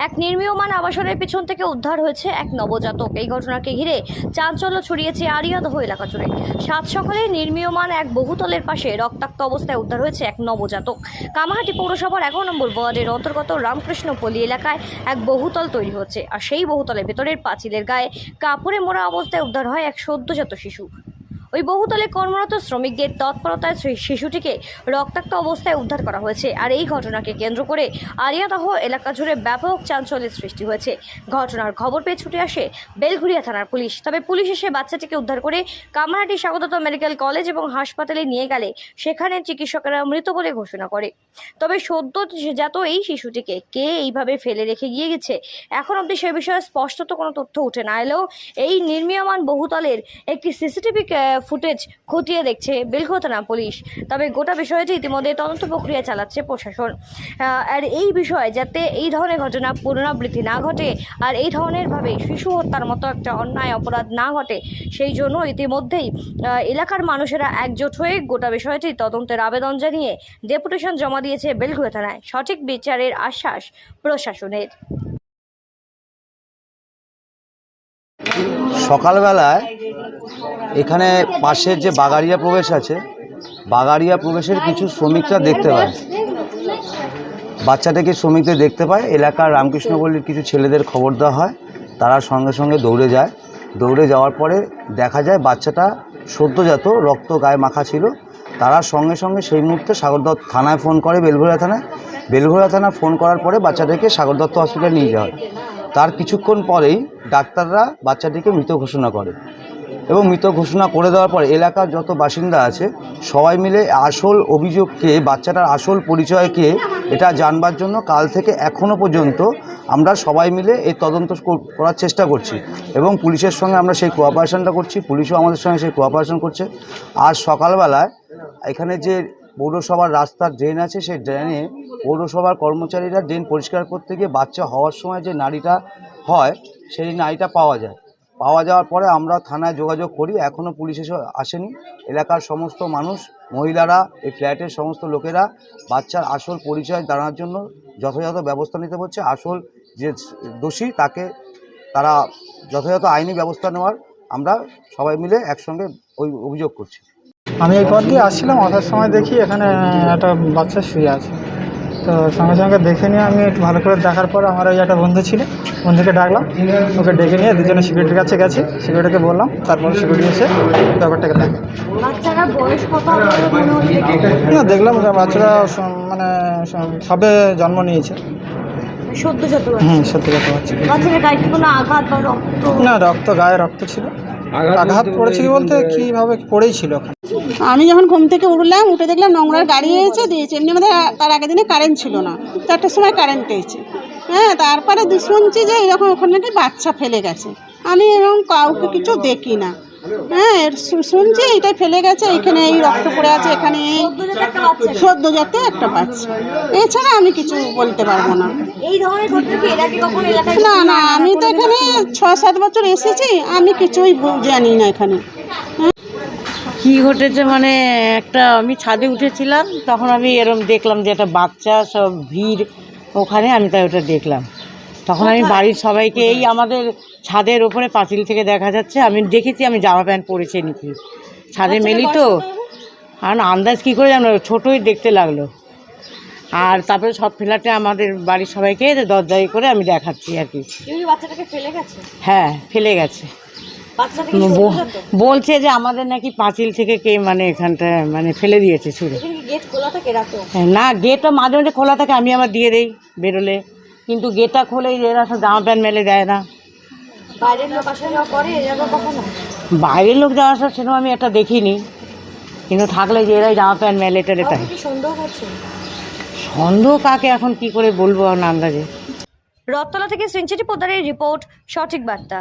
এক নির্মীয়মান আবাসনের পিছন থেকে উদ্ধার হয়েছে এক নবজাতক। এই ঘটনাকে ঘিরে চাঞ্চল্য ছড়িয়েছে আরিয়াদহ এলাকা জুড়ে। সাত সকালে নির্মীয়মান এক বহুতলের পাশে রক্তাক্ত অবস্থায় উদ্ধার হয়েছে এক নবজাতক। কামারহাটি পৌরসভার 11 নম্বর ওয়ার্ডের অন্তর্গত রামকৃষ্ণপল্লী এলাকায় এক বহুতল তৈরি হচ্ছে, আর সেই বহুতলের ভেতরের পাঁচিলের গায়ে কাপড়ে মোড়া অবস্থায় উদ্ধার হয় এক সদ্যজাত শিশু। ওই বহুতলে কর্মরত শ্রমিকদের তৎপরতায় শিশুটিকে রক্তাক্ত অবস্থায় উদ্ধার করা হয়েছে। আর এই ঘটনাকে কেন্দ্র করে আরিয়াদহ এলাকা জুড়ে ব্যাপক চাঞ্চল্যের সৃষ্টি হয়েছে। ঘটনার খবর পেয়ে ছুটে আসে বেলঘুরিয়া থানার পুলিশ। তবে পুলিশ এসে বাচ্চাটিকে উদ্ধার করে কামারহাটি স্বাগত মেডিকেল কলেজ এবং হাসপাতালে নিয়ে গেলে সেখানে চিকিৎসকেরা মৃত বলে ঘোষণা করে। তবে সদ্যজাত এই শিশুটিকে কে এইভাবে ফেলে রেখে গিয়ে গেছে, এখন অবধি সে বিষয়ে স্পষ্টত কোনো তথ্য উঠে না এলেও এই নির্মীয়মান বহুতলের একটি সিসিটিভি ফুটেজ খতিয়ে দেখছে বেলঘুরিয়া থানা পুলিশ। তবে গোটা বিষয়টি ইতিমধ্যে তদন্ত প্রক্রিয়া চালাচ্ছে প্রশাসন। আর এই বিষয়ে যাতে এই ধরনের ঘটনা পুনরাবৃত্তি না ঘটে আর এই ধরনের ভাবে শিশু হত্যার মতো একটা অন্যায় অপরাধ না ঘটে, সেই জন্য ইতিমধ্যেই এলাকার মানুষেরা একজোট হয়ে গোটা বিষয়টি তদন্তের আবেদন জানিয়ে ডেপুটেশন জমা দিয়েছে বেলঘুরিয়া থানায়। সঠিক বিচারের আশ্বাস প্রশাসনের। সকালবেলায় এখানে পাশের যে বাগাড়িয়া প্রবেশ আছে, বাগাড়িয়া প্রবেশের কিছু শ্রমিকরা দেখতে পায়, বাচ্চাটাকে শ্রমিকদের দেখতে পায়। এলাকার রামকৃষ্ণপল্লীর কিছু ছেলেদের খবর দেওয়া হয়, তারা সঙ্গে সঙ্গে দৌড়ে যায়। দৌড়ে যাওয়ার পরে দেখা যায় বাচ্চাটা সদ্যজাত, রক্ত গায়ে মাখা ছিল। তারা সঙ্গে সঙ্গে সেই মুহূর্তে সাগর দত্ত থানায় ফোন করে, বেলঘুরিয়া থানায়। বেলঘুরিয়া থানা ফোন করার পরে বাচ্চাটাকে সাগর দত্ত হসপিটালে নিয়ে যাওয়া হয়। তার কিছুক্ষণ পরেই ডাক্তাররা বাচ্চাটিকে মৃত ঘোষণা করে এবং মৃত ঘোষণা করে দেওয়ার পর এলাকার যত বাসিন্দা আছে সবাই মিলে আসল অভিযোগকে, বাচ্চাটার আসল পরিচয়কে এটা জানবার জন্য কাল থেকে এখনও পর্যন্ত আমরা সবাই মিলে এই তদন্ত করার চেষ্টা করছি এবং পুলিশের সঙ্গে আমরা সেই কোঅপারেশনটা করছি, পুলিশও আমাদের সঙ্গে সেই কোঅপারেশন করছে। আজ সকালবেলায় এখানে যে পৌরসভার রাস্তার ড্রেন আছে, সেই ড্রেনে পৌরসভার কর্মচারীরা ড্রেন পরিষ্কার করতে গিয়ে বাচ্চা হওয়ার সময় যে নাড়িটা হয় সেই নাড়িটা পাওয়া যাওয়ার পরে আমরা থানায় যোগাযোগ করি। এখনও পুলিশ এসে আসেনি। এলাকার সমস্ত মানুষ, মহিলারা, এই ফ্ল্যাটের সমস্ত লোকেরা বাচ্চার আসল পরিচয় জানার জন্য যথাযথ ব্যবস্থা নিতে বলছে। আসল যে দোষী তাকে তারা যথাযথ আইনি ব্যবস্থা নেওয়ার আমরা সবাই মিলে একসঙ্গে ওই অভিযোগ করছি। আমি এই পথ দিয়ে আসছিলাম, আসার সময় দেখি এখানে একটা বাচ্চা শুয়ে আছে। তো সঙ্গে সঙ্গে দেখে নিয়ে আমি একটু ভালো করে দেখার পর আমার ওই একটা বন্ধু ছিল, বন্ধুকে ডাকলাম। ওকে ডেকে নিয়ে দুজনে সিকিউরিটির কাছে গেছি, সিকিউরিটিকে বললাম। তারপরে সিকিউরিটি এসে ব্যাপারটাকে দেখে না দেখলাম বাচ্চারা মানে সবে জন্ম নিয়েছে। সদ্যজাত সদ্যজাত বাচ্চা। না, রক্ত গায়ে রক্ত ছিল। আঘাত পড়েছিল বলতে কীভাবে পড়েই ছিল ওখানে। আমি যখন ঘুম থেকে উঠলাম, উঠে দেখলাম নোংরার গাড়ি এসে দিয়েছে। এমনি আমাদের তার আগের দিনে কারেন্ট ছিল না, 4টার সময় কারেন্ট পেয়েছে। হ্যাঁ, তারপরে শুনছি যে এরকম ওখানে নাকি বাচ্চা ফেলে গেছে। আমি এরকম কাউকে কিছু দেখি না। হ্যাঁ, শুনছি এইটাই ফেলে গেছে, এখানে এই রক্ত পড়ে আছে, এখানে এই সদ্যজাত একটা বাচ্চা। এছাড়া আমি কিছু বলতে পারবো না। না না, আমি তো এখানে 6-7 বছর এসেছি, আমি কিছুই জানি না এখানে কি ঘটেছে। মানে আমি ছাদে উঠেছিলাম, তখন আমি এরকম দেখলাম যে একটা বাচ্চা সব ভিড় ওখানে, আমি তাই ওটা দেখলাম। তখন আমি বাড়ির সবাইকে, এই আমাদের ছাদের ওপরে পাঁচিল থেকে দেখা যাচ্ছে, আমি দেখেছি আমি জামা প্যান্ট পরেছে নাকি ছাদে মেলি তো, আর আন্দাজ কী করে জানো, ছোটোই দেখতে লাগলো। আর তারপরে সব ফ্ল্যাটে আমাদের বাড়ির সবাইকে দরজায় করে আমি দেখাচ্ছি আর কি। হ্যাঁ, ফেলে গেছে। বলছে যে আমাদের নাকি পাঁচিল থেকে কে মানে এখানটা মানে ফেলে দিয়েছে ছুঁড়ে। না, গেটটা মাঝে মাঝে খোলা থাকে, আমি আবার দিয়ে দেই বেরোলে, কিন্তু গেটটা খোলে এরা সব জামা প্যান্ট মেলে দেয় না। বাইরের লোক যাওয়া আসা সেরকম আমি একটা দেখিনি, কিন্তু থাকলে যে এরাই জামা প্যান্ট মেলে টেলে তাই। সন্দেহ কাকে এখন কি করে বলবো আন্দাজে। রথতলা থেকে শ্রীঞ্চিতি পোদ্দারের রিপোর্ট, সঠিক বার্তা।